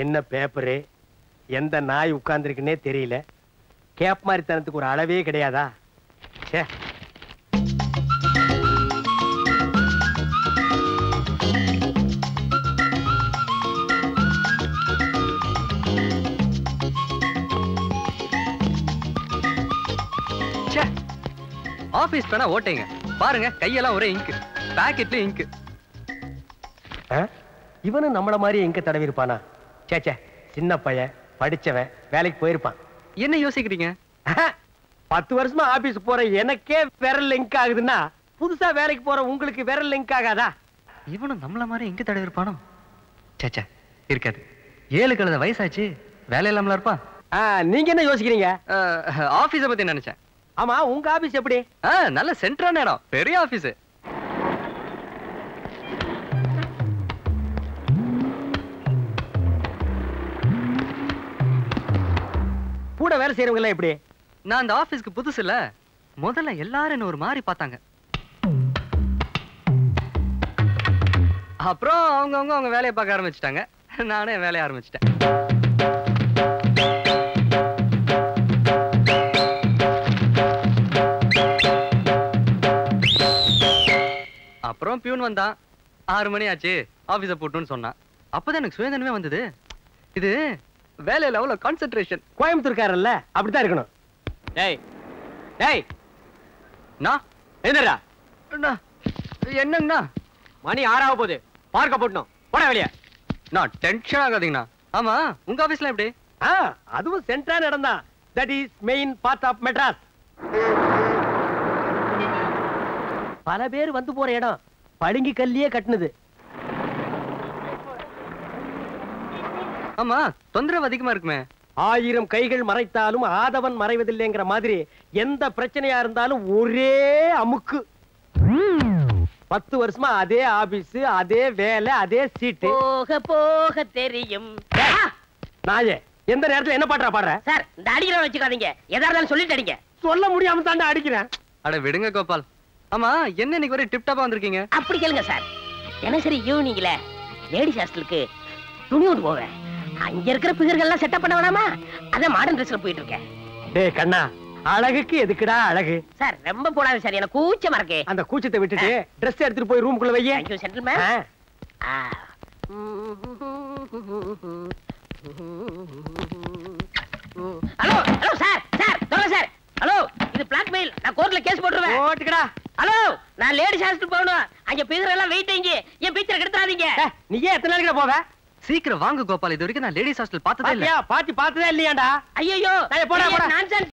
என்ன பேப்பரு எந்த நாய் உட்கார்ந்துருக்குன்னே தெரியல. கேப் மாதிரி தனத்துக்கு ஒரு அளவே கிடையாதா? சே, ஆபீஸ் பேனா ஓட்டைங்க பாருங்க, கையெல்லாம் ஒரே இங்கு, பாக்கெட்ல இங்கு. இவனும் நம்மள மாதிரி எங்க தடவி இருப்பானா? சேச்சே, சின்ன பையன், படிச்சவன், வேலைக்கு போயிருப்பான். என்ன யோசிக்கிறீங்க? 10 வருஷமா ஆபீஸ் போற எனக்கே விரல் லிங்க் ஆகுதுன்னா புதுசா வேலைக்கு போற உங்களுக்கு விரல் லிங்க் ஆகாதா? இவனும் நம்மள மாதிரி எங்க தடவி இருப்பானோ? சேச்சே, இருக்காது. 7 கழுத வயசாச்சு, வேலை இல்லாமல இருப்பான். நீங்க என்ன யோசிக்கிறீங்க? ஆபீஸ பத்தி நினைச்சேன். ஆமா, உங்க ஆபீஸ் எப்படி? நல்ல சென்ட்ரான இடம், பெரிய ஆபீஸ். கூட வேலை செய்யறவங்க எல்லாம் எப்படி? நான் அந்த ஆபீஸ்க்கு புதுசு இல்ல, முதல்ல எல்லாரும் என்ன ஒரு மாதிரி பார்த்தாங்க. அப்புறம் அவங்க வேலையை பார்க்க ஆரம்பிச்சிட்டாங்க, நானே வேலையை ஆரம்பிச்சிட்டேன். அப்புறம் பியூன் வந்தான். 6 மணி ஆச்சு, ஆபீஸ போட்டுன்னு சொன்னான். அப்பதான் எனக்கு சுயநலமே வந்தது. இது வேலையில அவ்வளவு கான்சென்ட்ரேஷன். கோயம்புத்தூர்காரல்ல, அப்படித்தான் இருக்கணும். டேய் டேய், நான் என்னடா என்னங்கண்ணா? மணி 6 ஆக போகுது, பார்க்க போட்டணும், போட வெளிய. நான் டென்ஷன் ஆகாதீங்கண்ணா. ஆமா, உங்க ஆபீஸ்ல எப்படி? அதுவும் சென்ட்ரான இடம் தான். That is main part of Madras. பல பேர் வந்து போற இடம், படுங்கி கல்லியே கட்டுனது. ஆமா, தொந்தரவு அதிகமா இருக்குமே. 1000 கைகள் மறைத்தாலும் ஆதவன் மறைவதில்லைங்கிற மாதிரி எந்த பிரச்சனையா இருந்தாலும் ஒரே அமுக்கு. 10 வருஷமா அதே ஆபீஸ், அதே வேலை, அதே சீட்டு. போக போக தெரியும். நாயே, எந்த நேரத்துல என்ன பாட்டா பாடுற? சார், இந்த அடிக்கிற வச்சுக்காதீங்க, எதா இருந்தாலும் சொல்லிட்டு அடிங்க. சொல்ல முடியாம தாண்டா அடிக்கிறேன். அட விடுங்க கோபால். ஆமா, என்ன இன்னைக்கு ஒரே டிப் டாப்பா வந்திருக்கீங்க? அப்படி கேளுங்க சார். தினசரி ஈவினிங்ல லேடிஸ் ஹாஸ்டலுக்கு துணி கொண்டு போவேன். அங்க இருக்கிற பிகர்கள் எல்லாம் செட்டப் பண்ண வேணாமா? அதான் மாடர்ன் ட்ரெஸ்ல போயிட்டு இருக்கேன். டேய் கண்ணா, அழகுக்கு எதுக்குடா அழகு? சார், ரொம்ப போடாது சார், எனக்கு கூச்சமா இருக்கு. அந்த கூச்சத்தை விட்டுட்டு ட்ரெஸ் எடுத்துட்டு போய் ரூமுக்குள்ள வையே. Thank you gentleman. Hello hello sir, sir சொல்லுங்க சார். ஹலோ, இது பிளாக்மெயில், நான் கோர்ட்ல கேஸ் போட்டுருவேன். ஓட்டுக்கடா. ஹலோ, நான் லேடிஸ் ஹாஸ்டல் போகணும். அங்க பிகர் எல்லாம் வெயிட் இங்க, என் பிக்சர் கெடுத்துறாதீங்க. நீ ஏன் எத்தனை நாளைக்கு போவ? சீக்கிரம் வாங்க கோபால், இது வரைக்கும் நான் லேடிஸ் ஹாஸ்டல் பார்த்ததே இல்ல. பாத்தி பார்த்ததே இல்லையாண்டா? ஐயோ, போடா போடா. நான்சென்ஸ்.